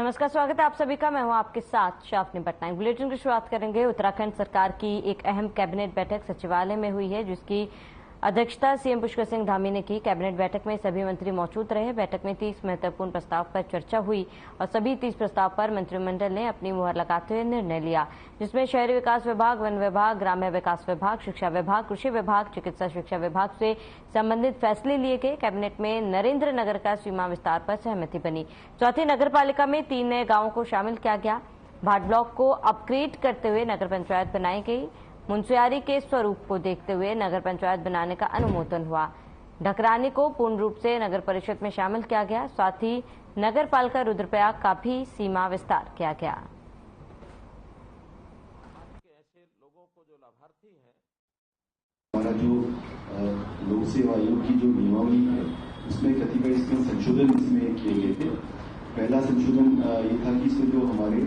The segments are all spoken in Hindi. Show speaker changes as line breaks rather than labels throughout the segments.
नमस्कार, स्वागत है आप सभी का। मैं हूं आपके साथ शाफनी पटनायक। बुलेटिन की शुरुआत करेंगे। उत्तराखंड सरकार की एक अहम कैबिनेट बैठक सचिवालय में हुई है, जिसकी अध्यक्षता सीएम पुष्कर सिंह धामी ने की। कैबिनेट बैठक में सभी मंत्री मौजूद रहे। बैठक में 30 महत्वपूर्ण प्रस्ताव पर चर्चा हुई और सभी 30 प्रस्ताव पर मंत्रिमंडल ने अपनी मुहर लगाते हुए निर्णय लिया, जिसमें शहरी विकास विभाग, वन विभाग, ग्राम्य विकास विभाग, शिक्षा विभाग, कृषि विभाग, चिकित्सा शिक्षा विभाग से संबंधित फैसले लिए गए। कैबिनेट में नरेंद्र नगर का सीमा विस्तार पर सहमति बनी। चौथी नगर पालिका में 3 नए गांवों को शामिल किया गया। भाट ब्लॉक को अपग्रेड करते हुए नगर पंचायत बनाई गई। मुंशियारी के स्वरूप को देखते हुए नगर पंचायत बनाने का अनुमोदन हुआ। ढकरानी को पूर्ण रूप से नगर परिषद में शामिल किया गया। साथ ही नगर पालिका रुद्रप्रयाग का भी सीमा विस्तार किया गया।
ऐसे लोगों को जो लाभार्थी है,
हमारा जो लोक सेवा आयोग की जो नियमावली है, उसमें कतिपय इसमें संशोधन इसमें किए गए थे। पहला संशोधन ये था कि इसमें जो हमारे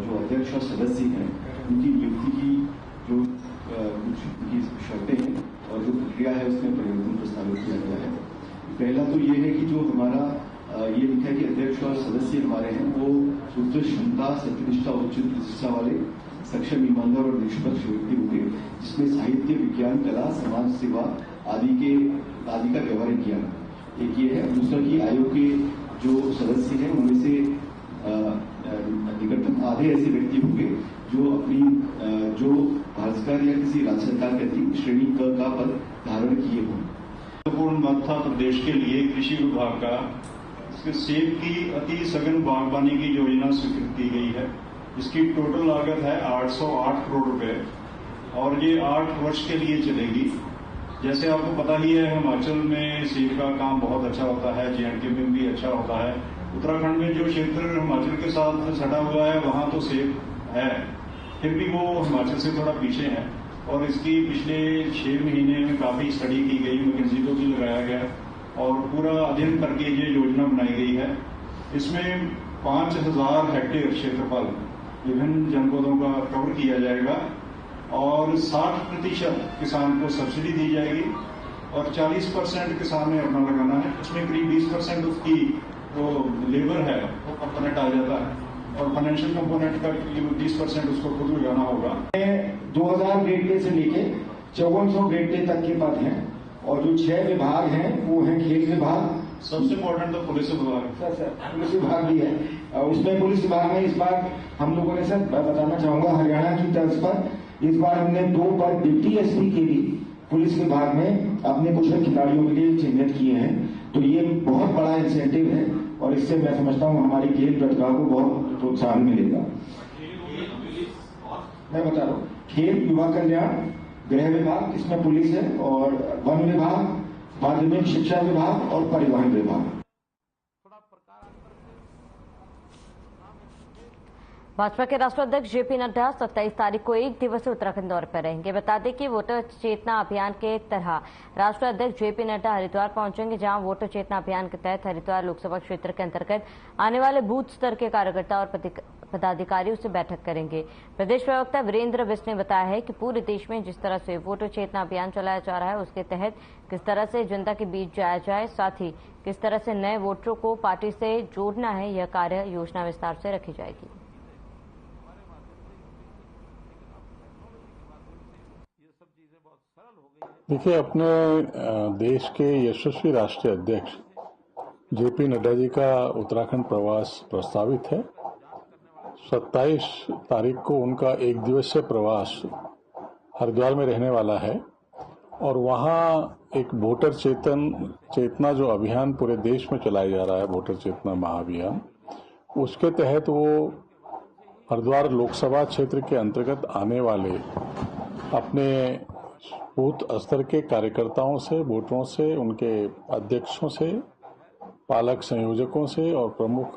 जो अध्यक्ष और सदस्य हैं, उनकी नियुक्ति की जो कुछ उनकी शर्तें हैं और जो प्रक्रिया है, उसमें परिवर्तन प्रस्तावित किया गया है। पहला तो ये है कि जो हमारा ये लिखा है कि अध्यक्ष और सदस्य हमारे हैं वो उच्च क्षमता, सत्यनिष्ठा, उचित प्रतिष्ठा वाले सक्षम, ईमानदार और निष्पक्ष व्यक्ति होंगे, जिसमें साहित्य, विज्ञान, कला, समाज सेवा आदि का व्यवहारिक ज्ञान। एक ये है। दूसरा कि आयोग के जो सदस्य हैं उनमें से निकटतम आधे ऐसे व्यक्ति होंगे जो अपनी जो भारत सरकार या किसी राज्य सरकार के अधीन श्रेणी क का पद धारण किए हों।
महत्वपूर्ण मध्य प्रदेश के लिए कृषि विभाग का सेब की अति सघन बागवानी की योजना स्वीकृत की गई है। इसकी टोटल लागत है 808 करोड़ रुपए और ये 8 वर्ष के लिए चलेगी। जैसे आपको पता ही है, हिमाचल में सेब का काम बहुत अच्छा होता है, J&K में भी अच्छा होता है। उत्तराखंड में जो क्षेत्र हिमाचल के साथ सटा हुआ है, वहां तो सेब है, फिर भी वो हिमाचल से थोड़ा पीछे है। और इसकी पिछले 6 महीने में काफी स्टडी की गई, मैकेंजी को भी लगाया गया और पूरा अध्ययन करके ये योजना बनाई गई है। इसमें 5000 हेक्टेयर क्षेत्रफल विभिन्न जनपदों का कवर किया जाएगा और 60% किसान को सब्सिडी दी जाएगी और 40% किसान ने अपना लगाना है। इसमें करीब 20% उसकी जो लेबर है वो कंपोनेंट आ जाता है और फाइनेंशियल कंपोनेंट का 20% उसको खुद लगाना होगा।
2000 ग्रेड पे से लेके 5400 ग्रेड पे तक के पद हैं और जो 6 विभाग हैं वो हैं खेल विभाग,
सबसे इम्पोर्टेंट तो पुलिस विभाग।
सर पुलिस विभाग भी है। उसमें पुलिस विभाग में इस बार हम लोगों ने, सर बताना चाहूंगा, हरियाणा की तर्ज पर इस बार हमने 2 पद डिप्टी एसपी के भी पुलिस विभाग में अपने कुशल खिलाड़ियों के लिए चिन्हित किए हैं। तो ये बहुत बड़ा इंसेंटिव है और इससे मैं समझता हूँ हमारी खेल प्रतिभा को बहुत प्रोत्साहन मिलेगा। मैं बता रहा हूँ, खेल, युवा कल्याण, गृह विभाग, इसमें पुलिस है, और वन विभाग, माध्यमिक शिक्षा विभाग और परिवहन विभाग।
भाजपा के राष्ट्रीय अध्यक्ष जेपी नड्डा 27 तारीख को 1 दिवसीय उत्तराखंड दौरे पर रहेंगे। बता दें कि वोटर चेतना अभियान के तरह राष्ट्रीय अध्यक्ष जेपी नड्डा हरिद्वार पहुंचेंगे, जहां वोटर चेतना अभियान के तहत हरिद्वार लोकसभा क्षेत्र के अंतर्गत आने वाले बूथ स्तर के कार्यकर्ता और पदाधिकारियों से बैठक करेंगे। प्रदेश प्रवक्ता वीरेंद्र बिष्ट ने बताया है कि पूरे देश में जिस तरह से वोटर चेतना अभियान चलाया जा रहा है, उसके तहत किस तरह से जनता के बीच जाया जाए, साथ ही किस तरह से नए वोटरों को पार्टी से जोड़ना है, यह कार्य योजना विस्तार से रखी जाएगी।
देखिए, अपने देश के यशस्वी राष्ट्रीय अध्यक्ष जेपी नड्डा जी का उत्तराखंड प्रवास प्रस्तावित है। 27 तारीख को उनका 1 दिवसीय प्रवास हरिद्वार में रहने वाला है और वहाँ एक वोटर चेतना जो अभियान पूरे देश में चलाया जा रहा है, वोटर चेतना महाअभियान, उसके तहत वो हरिद्वार लोकसभा क्षेत्र के अंतर्गत आने वाले अपने बूथ स्तर के कार्यकर्ताओं से, वोटरों से, उनके अध्यक्षों से, पालक संयोजकों से और प्रमुख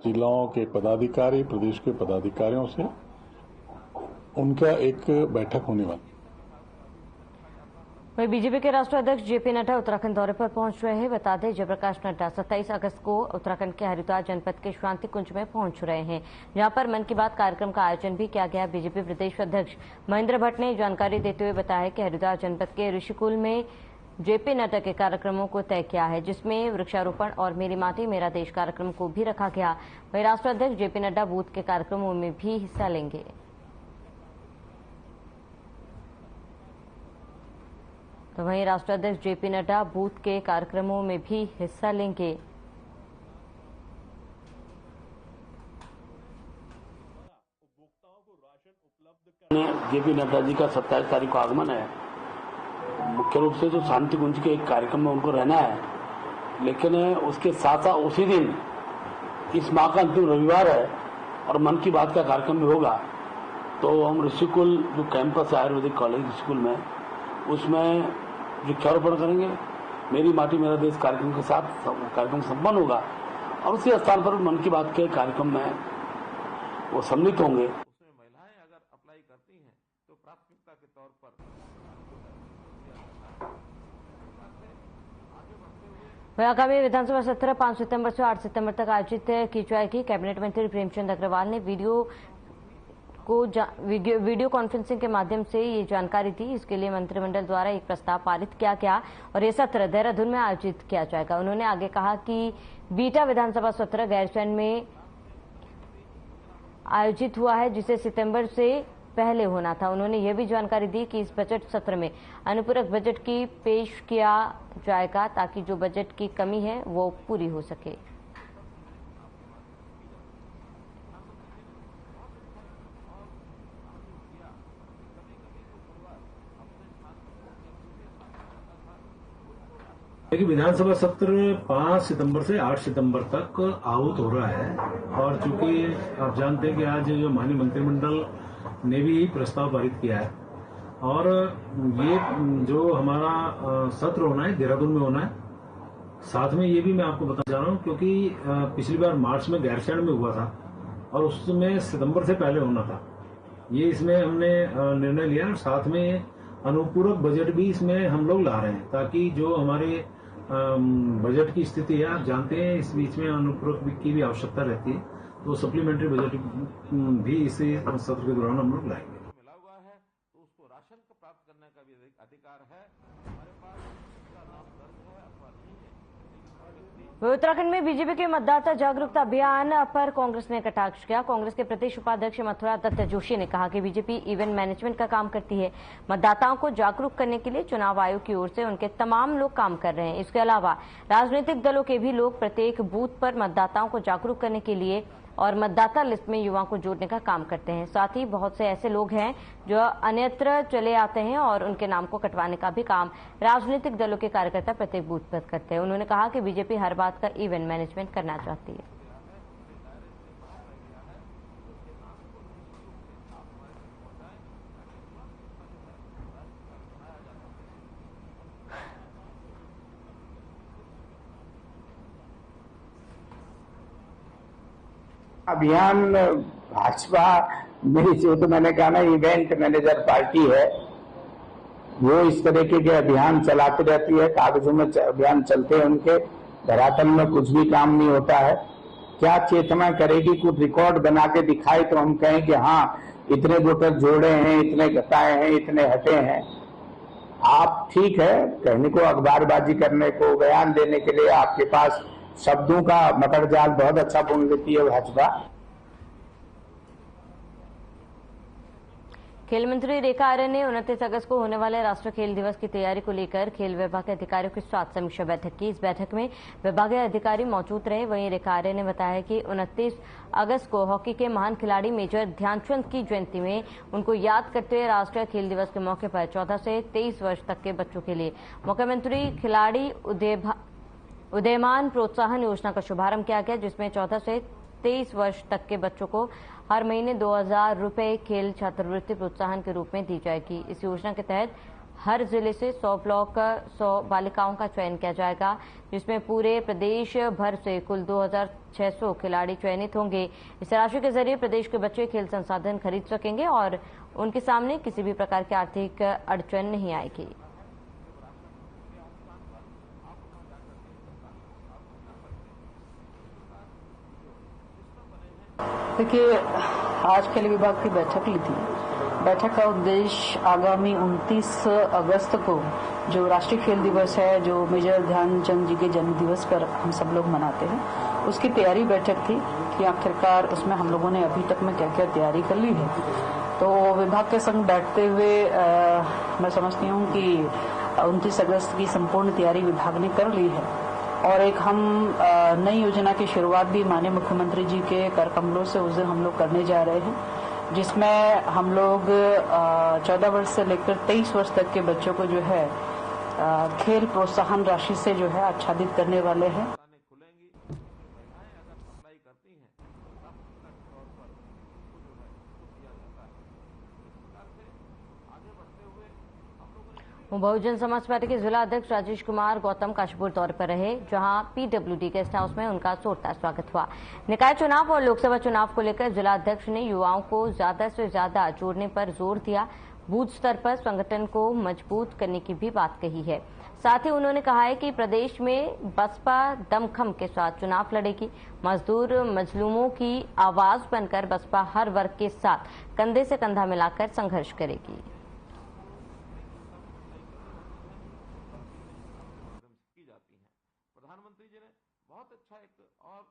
जिलाओं के पदाधिकारी, प्रदेश के पदाधिकारियों से उनका एक बैठक होने वाली।
वहीं बीजेपी के राष्ट्रीय अध्यक्ष जेपी नड्डा उत्तराखंड दौरे पर पहुंच रहे हैं। बता दें, जयप्रकाश नड्डा 27 अगस्त को उत्तराखंड के हरिद्वार जनपद के शांति कुंज में पहुंच रहे हैं, जहां पर मन की बात कार्यक्रम का आयोजन भी किया गया। बीजेपी प्रदेश अध्यक्ष महेंद्र भट्ट ने जानकारी देते हुए बताया कि हरिद्वार जनपद के ऋषिकुल में जेपी नड्डा के कार्यक्रमों को तय किया है, जिसमें वृक्षारोपण और मेरी माटी मेरा देश कार्यक्रम को भी रखा गया। वहीं राष्ट्रीय अध्यक्ष जेपी नड्डा बूथ के कार्यक्रमों में भी हिस्सा लेंगे। तो वहीं राष्ट्रीय अध्यक्ष जेपी नड्डा बूथ के कार्यक्रमों में भी हिस्सा लेंगे।
जेपी नड्डा जी का 27 तारीख को आगमन है। मुख्य रूप से तो शांति कुंज के एक कार्यक्रम में उनको रहना है, लेकिन उसके साथ साथ उसी दिन इस माह का अंतिम रविवार है और मन की बात का कार्यक्रम भी होगा। तो हम ऋषिकुल जो कैंपस है आयुर्वेदिक कॉलेज ऋषिकुल में, उसमें वृक्षारोपण करेंगे। मेरी माटी मेरा देश कार्यक्रम के साथ कार्यक्रम संपन्न होगा और उसी स्थान पर मन की बात के कार्यक्रम में वो सम्मिलित होंगे।
उसमें महिलाएं अगर अप्लाई करती हैं तो प्राथमिकता के तौर पर
आगामी विधानसभा सत्र 5 सितंबर से 8 सितंबर तक आयोजित की जाएगी। कैबिनेट मंत्री प्रेमचंद अग्रवाल ने वीडियो कॉन्फ्रेंसिंग के माध्यम से ये जानकारी दी। इसके लिए मंत्रिमंडल द्वारा एक प्रस्ताव पारित किया गया और ये सत्र देहरादून में आयोजित किया जाएगा। उन्होंने आगे कहा कि बीटा विधानसभा सत्र गैरसैंण में आयोजित हुआ है, जिसे सितंबर से पहले होना था। उन्होंने यह भी जानकारी दी कि इस बजट सत्र में अनुपूरक बजट की पेश किया जाएगा ताकि जो बजट की कमी है वो पूरी हो सके।
देखिए, विधानसभा सत्र 5 सितंबर से 8 सितंबर तक आहूत हो रहा है और चूंकि आप जानते हैं कि आज जो माननीय मंत्रिमंडल ने भी प्रस्ताव पारित किया है और ये जो हमारा सत्र होना है देहरादून में होना है। साथ में ये भी मैं आपको बताना चाह रहा हूँ क्योंकि पिछली बार मार्च में गैरसैंण में हुआ था और उसमें सितंबर से पहले होना था। ये इसमें हमने निर्णय लिया और साथ में अनुपूरक बजट भी इसमें हम लोग ला रहे हैं ताकि जो हमारे बजट की स्थिति है, आप जानते हैं इस बीच में अनुपूरक की भी आवश्यकता रहती है, तो सप्लीमेंट्री बजट भी इसी सत्र के दौरान हम लोग लाएंगे।
मिला हुआ है तो उसको राशन को प्राप्त करने का भी अधिकार है। हमारे पास उसका नाम दर्ज है अथवा नहीं है।
उत्तराखंड में बीजेपी के मतदाता जागरूकता अभियान पर कांग्रेस ने कटाक्ष किया। कांग्रेस के प्रदेश उपाध्यक्ष मथुरा दत्त जोशी ने कहा कि बीजेपी इवेंट मैनेजमेंट का काम करती है। मतदाताओं को जागरूक करने के लिए चुनाव आयोग की ओर से उनके तमाम लोग काम कर रहे हैं। इसके अलावा राजनीतिक दलों के भी लोग प्रत्येक बूथ पर मतदाताओं को जागरूक करने के लिए और मतदाता लिस्ट में युवाओं को जोड़ने का काम करते हैं। साथ ही बहुत से ऐसे लोग हैं जो अन्यत्र चले आते हैं और उनके नाम को कटवाने का भी काम राजनीतिक दलों के कार्यकर्ता प्रत्येक बूथ पर करते हैं। उन्होंने कहा कि बीजेपी हर बात का इवेंट मैनेजमेंट करना चाहती है।
अभियान भाजपा मेरी जो तो मैंने कहा ना इवेंट मैनेजर पार्टी है, वो इस तरीके के अभियान चलाती रहती है। कागजों में अभियान चलते हैं उनके, धरातल में कुछ भी काम नहीं होता है। क्या चेतना करेगी, कुछ रिकॉर्ड बना के दिखाए तो हम कहें कि हाँ इतने वोटर जोड़े हैं, इतने घटाए हैं, इतने हटे हैं। आप ठीक है कहने को, अखबारबाजी करने को, बयान देने के लिए आपके पास शब्दों का मकर जाल बहुत अच्छा बुन लेती है भाजपा।
खेल मंत्री रेखा आर्य ने 29 अगस्त को होने वाले राष्ट्रीय खेल दिवस की तैयारी को लेकर खेल विभाग के अधिकारियों के साथ समीक्षा बैठक की। इस बैठक में विभागीय अधिकारी मौजूद रहे। वहीं रेखा आर्य ने बताया कि 29 अगस्त को हॉकी के महान खिलाड़ी मेजर ध्यानचंद की जयंती में उनको याद करते हुए राष्ट्रीय खेल दिवस के मौके पर 14 से 23 वर्ष तक के बच्चों के लिए मुख्यमंत्री खिलाड़ी उदयमान प्रोत्साहन योजना का शुभारंभ किया गया, जिसमें 14 से 23 वर्ष तक के बच्चों को हर महीने 2000 रुपए खेल छात्रवृत्ति प्रोत्साहन के रूप में दी जाएगी। इस योजना के तहत हर जिले से 100 ब्लॉक 100 बालिकाओं का चयन किया जाएगा, जिसमें पूरे प्रदेश भर से कुल 2600 खिलाड़ी चयनित होंगे। इस राशि के जरिए प्रदेश के बच्चे खेल संसाधन खरीद सकेंगे और उनके सामने किसी भी प्रकार की आर्थिक अड़चन नहीं आएगी।
देखिए, आज खेल विभाग की बैठक ली थी बैठक का उद्देश्य आगामी 29 अगस्त को जो राष्ट्रीय खेल दिवस है, जो मेजर ध्यानचंद जी के जन्म दिवस पर हम सब लोग मनाते हैं, उसकी तैयारी बैठक थी कि आखिरकार उसमें हम लोगों ने अभी तक में क्या क्या तैयारी कर ली है। तो विभाग के संग बैठते हुए मैं समझती हूँ कि 29 अगस्त की संपूर्ण तैयारी विभाग ने कर ली है और एक हम नई योजना की शुरुआत भी माननीय मुख्यमंत्री जी के कर कमलों से उस दिन हम लोग करने जा रहे हैं, जिसमें हम लोग 14 वर्ष से लेकर 23 वर्ष तक के बच्चों को जो है खेल प्रोत्साहन राशि से जो है आच्छादित करने वाले हैं।
बहुजन समाज पार्टी के जिला अध्यक्ष राजेश कुमार गौतम काशीपुर दौरे पर रहे, जहां पीडब्ल्यूडी गेस्ट हाउस में उनका जोरदार स्वागत हुआ। निकाय चुनाव और लोकसभा चुनाव को लेकर जिला अध्यक्ष ने युवाओं को ज्यादा से ज्यादा जोड़ने पर जोर दिया। बूथ स्तर पर संगठन को मजबूत करने की भी बात कही है। साथ ही उन्होंने कहा है कि प्रदेश में बसपा दमखम के साथ चुनाव लड़ेगी। मजदूर मजलूमों की आवाज बनकर बसपा हर वर्ग के साथ कंधे से कंधा मिलाकर संघर्ष करेगी।
प्रधानमंत्री जी ने बहुत अच्छा एक और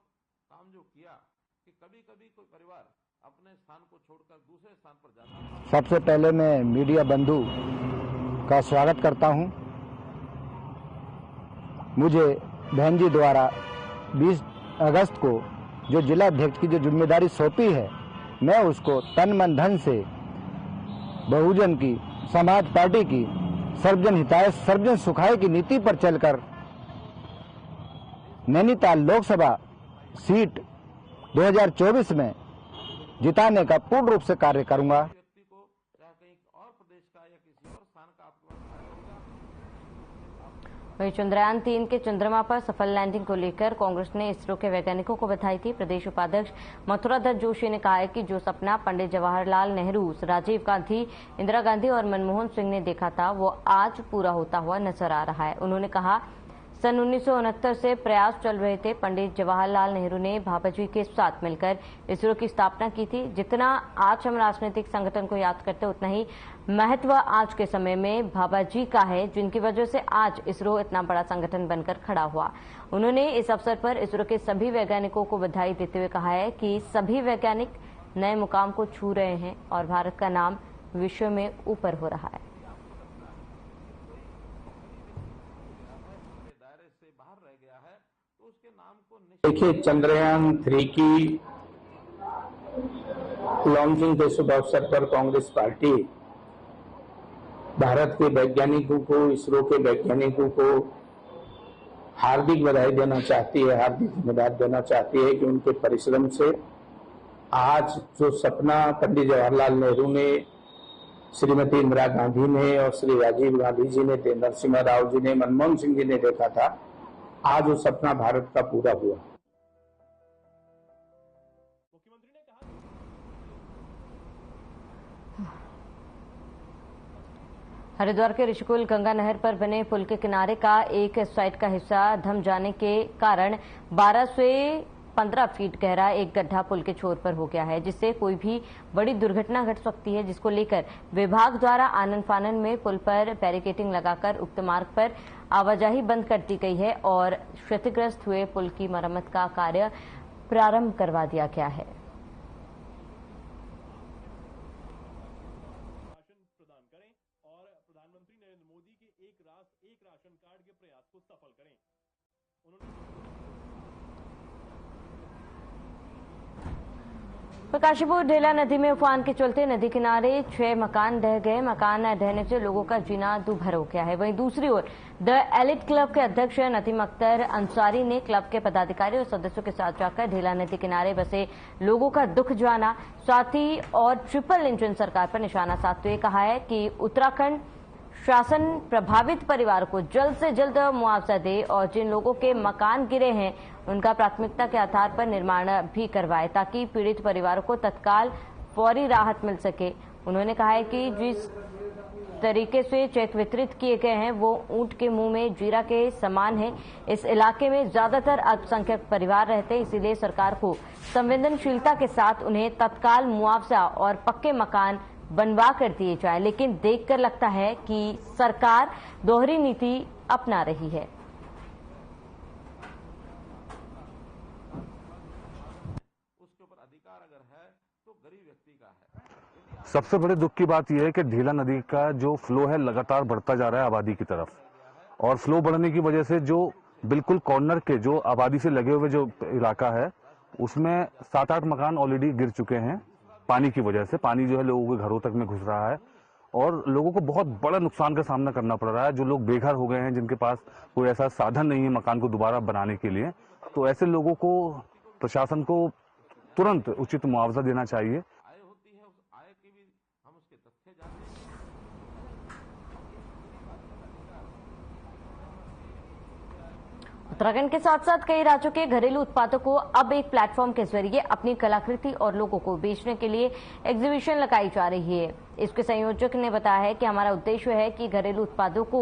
काम जो किया कि कभी कभी कोई परिवार अपने स्थान को छोड़कर दूसरे स्थान पर जाता है।
सबसे पहले मैं मीडिया बंधु का स्वागत करता हूं। मुझे बहन जी द्वारा 20 अगस्त को जो जिला अध्यक्ष की जो जिम्मेदारी सौंपी है, मैं उसको तन मन धन से बहुजन की समाज पार्टी की सर्वजन हिताय सर्वजन सुखाय की नीति पर चलकर नैनीताल लोकसभा सीट 2024 में जिताने का पूर्ण रूप से कार्य करूंगा।
वहीं चंद्रयान 3 के चंद्रमा पर सफल लैंडिंग को लेकर कांग्रेस ने इसरो के वैज्ञानिकों को बधाई दी। प्रदेश उपाध्यक्ष मथुरा दत्त जोशी ने कहा है कि जो सपना पंडित जवाहरलाल नेहरू, राजीव गांधी, इंदिरा गांधी और मनमोहन सिंह ने देखा था, वो आज पूरा होता हुआ नजर आ रहा है। उन्होंने कहा, सन 1969 से प्रयास चल रहे थे। पंडित जवाहरलाल नेहरू ने भाभा जी के साथ मिलकर इसरो की स्थापना की थी। जितना आज हम राजनीतिक संगठन को याद करते, उतना ही महत्व आज के समय में भाभा जी का है, जिनकी वजह से आज इसरो इतना बड़ा संगठन बनकर खड़ा हुआ। उन्होंने इस अवसर पर इसरो के सभी वैज्ञानिकों को बधाई देते हुए कहा है कि सभी वैज्ञानिक नए मुकाम को छू रहे हैं और भारत का नाम विश्व में ऊपर हो रहा है।
देखिए, चंद्रयान 3 की लॉन्चिंग के शुभ अवसर पर कांग्रेस पार्टी भारत के वैज्ञानिकों को, इसरो के वैज्ञानिकों को हार्दिक बधाई देना चाहती है, हार्दिक धन्यवाद देना चाहती है कि उनके परिश्रम से आज जो सपना पंडित जवाहरलाल नेहरू ने, श्रीमती इंदिरा गांधी ने और श्री राजीव गांधी जी ने, नरसिम्हा राव जी ने, मनमोहन सिंह जी ने देखा था, आज वो सपना भारत का पूरा हुआ।
हरिद्वार के ऋषिकुल गंगा नहर पर बने पुल के किनारे का एक साइड का हिस्सा धम जाने के कारण 12 से 15 फीट गहरा एक गड्ढा पुल के छोर पर हो गया है, जिससे कोई भी बड़ी दुर्घटना घट सकती है, जिसको लेकर विभाग द्वारा आनन फानन में पुल पर बैरिकेडिंग लगाकर उक्त मार्ग पर आवाजाही बंद कर दी गई है और क्षतिग्रस्त हुए पुल की मरम्मत का कार्य प्रारंभ करवा दिया गया है। काशीपुर ढेला नदी में उफान के चलते नदी किनारे 6 मकान ढह गए। मकान ढहने से लोगों का जीना दूभर हो गया है। वहीं दूसरी ओर द एलिट क्लब के अध्यक्ष नतीम अख्तर अंसारी ने क्लब के पदाधिकारियों और सदस्यों के साथ जाकर ढेला नदी किनारे बसे लोगों का दुख जाना, साथ ही और ट्रिपल इंजन सरकार पर निशाना साधते हुए कहा है कि उत्तराखंड शासन प्रभावित परिवार को जल्द से जल्द मुआवजा दे और जिन लोगों के मकान गिरे हैं उनका प्राथमिकता के आधार पर निर्माण भी करवाए, ताकि पीड़ित परिवारों को तत्काल फौरी राहत मिल सके। उन्होंने कहा है कि जिस तरीके से चेक वितरित किए गए हैं वो ऊंट के मुंह में जीरा के समान है। इस इलाके में ज्यादातर अल्पसंख्यक परिवार रहते हैं, इसीलिए सरकार को संवेदनशीलता के साथ उन्हें तत्काल मुआवजा और पक्के मकान बनवा कर दिए जाए, लेकिन देखकर लगता है कि सरकार दोहरी नीति अपना रही है।
उसके ऊपर अधिकार अगर है तो गरीब व्यक्ति का है।
सबसे बड़े दुख की बात यह है कि ढीला नदी का जो फ्लो है लगातार बढ़ता जा रहा है आबादी की तरफ, और फ्लो बढ़ने की वजह से जो बिल्कुल कॉर्नर के जो आबादी से लगे हुए जो इलाका है उसमें 7-8 मकान ऑलरेडी गिर चुके हैं पानी की वजह से। पानी जो है लोगों के घरों तक में घुस रहा है और लोगों को बहुत बड़ा नुकसान का सामना करना पड़ रहा है। जो लोग बेघर हो गए हैं, जिनके पास कोई ऐसा साधन नहीं है मकान को दोबारा बनाने के लिए, तो ऐसे लोगों को प्रशासन को तुरंत उचित मुआवजा देना चाहिए।
आय होती है, उस आय की भी हम उसके तथ्य जानते हैं।
उत्तराखंड के साथ साथ कई राज्यों के घरेलू उत्पादों को अब एक प्लेटफॉर्म के जरिए अपनी कलाकृति और लोगों को बेचने के लिए एग्जीबिशन लगाई जा रही है। इसके संयोजक ने बताया है कि हमारा उद्देश्य है कि घरेलू उत्पादों को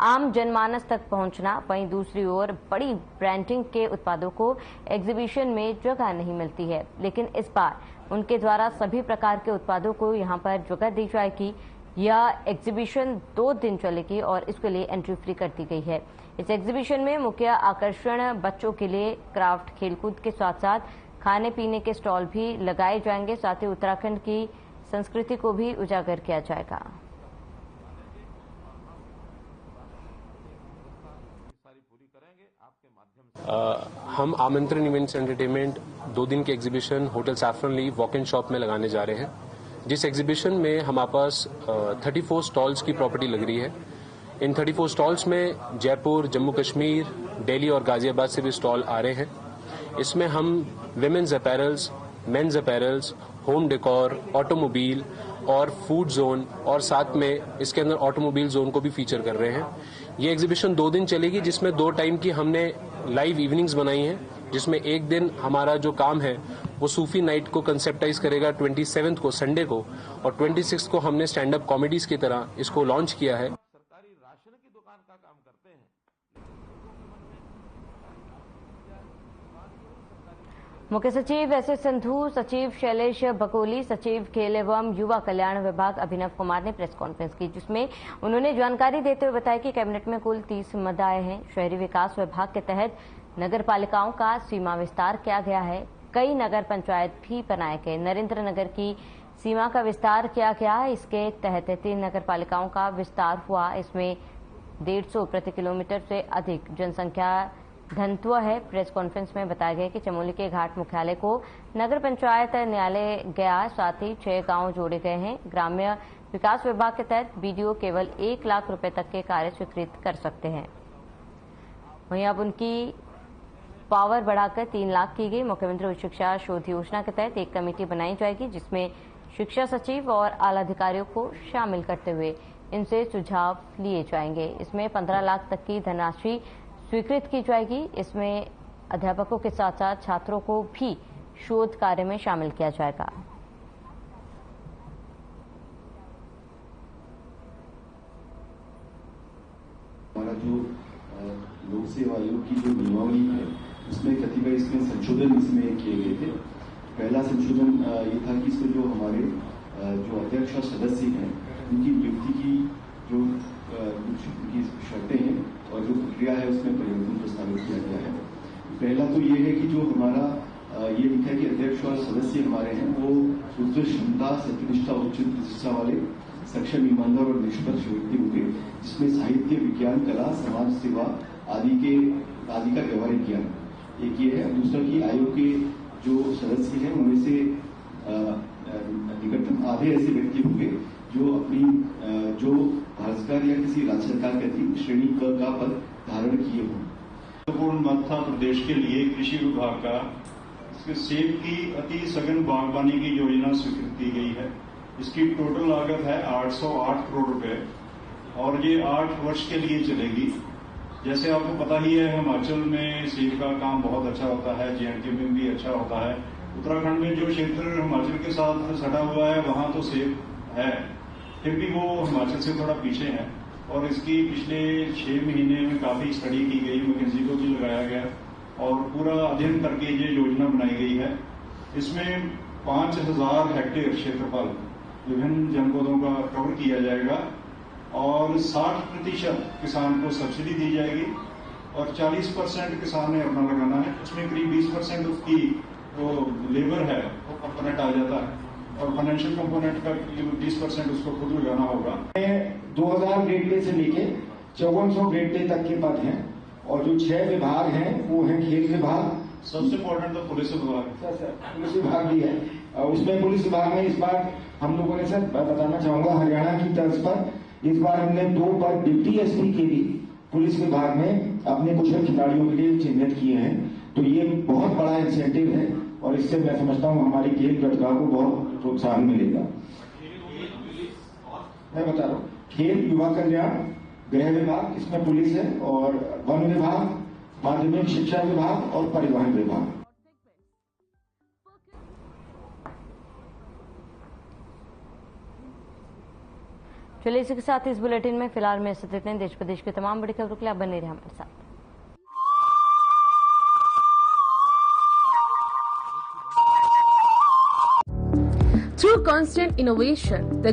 आम जनमानस तक पहुंचना। वहीं दूसरी ओर बड़ी ब्रांडिंग के उत्पादों को एग्जीबिशन में जगह नहीं मिलती है, लेकिन इस बार उनके द्वारा सभी प्रकार के उत्पादों को यहां पर जगह दी जाएगी। यह एग्जीबिशन 2 दिन चलेगी और इसके लिए एंट्री फ्री कर दी गई है। इस एग्जीबिशन में मुख्य आकर्षण बच्चों के लिए क्राफ्ट, खेलकूद के साथ साथ खाने पीने के स्टॉल भी लगाए जाएंगे। साथ ही उत्तराखंड की संस्कृति को भी उजागर किया जाएगा।
हम आमंत्रण इवेंट्स एंटरटेनमेंट 2 दिन के exhibition hotel saffron leaf walk in shop में लगाने जा रहे हैं, जिस एग्जीबिशन में हमारे पास 34 स्टॉल्स की प्रॉपर्टी लग रही है। इन 34 स्टॉल्स में जयपुर, जम्मू कश्मीर, दिल्ली और गाजियाबाद से भी स्टॉल आ रहे हैं। इसमें हम women's apparels, men's apparels, home decor, automobile और फूड जोन और साथ में इसके अंदर ऑटोमोबाइल जोन को भी फीचर कर रहे हैं। ये एग्जीबिशन 2 दिन चलेगी, जिसमें 2 टाइम की हमने लाइव इवनिंग्स बनाई हैं, जिसमें एक दिन हमारा जो काम है वो सूफी नाइट को कंसेप्टाइज करेगा 27 को संडे को, और 26 को हमने स्टैंड अप कॉमेडीज की तरह इसको लॉन्च किया है।
सरकारी राशन की दुकान का काम करते हैं।
मुख्य सचिव एस एस संधू, सचिव शैलेश बकोली, सचिव खेल एवं युवा कल्याण विभाग अभिनव कुमार ने प्रेस कॉन्फ्रेंस की, जिसमें उन्होंने जानकारी देते हुए बताया कि कैबिनेट में कुल 30 मद आए हैं। शहरी विकास विभाग के तहत नगर पालिकाओं का सीमा विस्तार किया गया है। कई नगर पंचायत भी बनाए गए। नरेंद्र नगर की सीमा का विस्तार किया गया। इसके तहत 3 नगर पालिकाओं का विस्तार हुआ। इसमें 150 प्रति किलोमीटर से अधिक जनसंख्या घनत्व है। प्रेस कॉन्फ्रेंस में बताया गया कि चमोली के घाट मुख्यालय को नगर पंचायत न्यायालय गया, साथ ही 6 गांव जोड़े गए हैं। ग्राम्य विकास विभाग के तहत बीडीओ केवल 1 लाख रुपए तक के कार्य स्वीकृत कर सकते हैं। वहीं अब उनकी पावर बढ़ाकर 3 लाख की गई। मुख्यमंत्री उच्च शिक्षा शोध योजना के तहत एक कमेटी बनाई जाएगी, जिसमें शिक्षा सचिव और आला अधिकारियों को शामिल करते हुए इनसे सुझाव लिए जाएंगे। इसमें 15 लाख तक की धनराशि स्वीकृत की जाएगी। इसमें अध्यापकों के साथ साथ छात्रों को भी शोध कार्य में शामिल किया जाएगा।
हमारा जो लोक सेवा आयोग की जो नियमावली है उसमें कतिपय इसमें संशोधन इसमें किए गए थे। पहला संशोधन ये था कि इसमें जो हमारे जो अध्यक्ष और सदस्य हैं उनकी नियुक्ति की जो कुछ उनकी शर्तें हैं और जो प्रक्रिया है उसमें परिवर्तन प्रस्तावित किया गया है। पहला तो ये है कि जो हमारा ये लिखा है कि अध्यक्ष और सदस्य हमारे हैं वो उत्कृष्ट क्षमता, सत्यनिष्ठा, उचित प्रतिष्ठा वाले, सक्षम, ईमानदार और निष्पक्ष व्यक्ति होंगे, जिसमें साहित्य, विज्ञान, कला, समाज सेवा आदि का व्यवहारिक ज्ञान, एक ये है। दूसरा कि आयोग के जो सदस्य हैं उनमें से निकटतम आधे ऐसे व्यक्ति होंगे जो अपनी जो भारत सरकार या किसी राज्य सरकार के अधीन श्रेणी का पद धारण किए हों।
महत्वपूर्ण मत था प्रदेश के लिए कृषि विभाग का, इसके सेब की अति सघन बागवानी की योजना स्वीकृत की गई है। इसकी टोटल लागत है 808 करोड़ रुपए और ये 8 वर्ष के लिए चलेगी। जैसे आपको पता ही है, हिमाचल में सेब का काम बहुत अच्छा होता है, जेएंडके में भी अच्छा होता है। उत्तराखंड में जो क्षेत्र हिमाचल के साथ सटा हुआ है वहां तो सेब है, फिर भी वो हिमाचल से थोड़ा पीछे है। और इसकी पिछले 6 महीने में काफी स्टडी की गई, मैकेंजी को भी लगाया गया और पूरा अध्ययन करके ये योजना बनाई गई है। इसमें 5000 हेक्टेयर क्षेत्रफल विभिन्न जनपदों का कवर किया जाएगा और 60% किसान को सब्सिडी दी जाएगी और 40% किसान ने अपना लगाना है। उसमें करीब 20% उसकी जो लेबर है वो कंपोनेंट आ जाता है और फाइनेंशियल कंपोनेंट का 20% उसको खुद लगाना होगा।
2000 ग्रेड पे से लेके 5400 ग्रेड पे तक के पद हैं और जो 6 विभाग हैं वो हैं खेल विभाग,
सबसे इम्पोर्टेंट तो पुलिस विभाग,
पुलिस विभाग भी है। उसमें पुलिस विभाग में इस बार हम लोगों ने सर बताना चाहूंगा हरियाणा की तर्ज पर इस बार हमने 2 पद डिप्टी एसपी के भी पुलिस विभाग में अपने कुशल खिलाड़ियों के लिए चिन्हित किए हैं। तो ये बहुत बड़ा इंसेंटिव है और इससे मैं समझता हूँ हमारी खेल प्रतिभा को बहुत प्रोत्साहन मिलेगा। मैं बता रहा हूँ खेल युवा कल्याण, गृह विभाग इसमें पुलिस है और वन विभाग, माध्यमिक शिक्षा विभाग और परिवहन विभाग।
चलिए इसी के साथ इस बुलेटिन में फिलहाल में इतना ही। देश प्रदेश की तमाम बड़ी खबरों के लिए आप बने रहे हमारे साथ।
Through constant innovation, the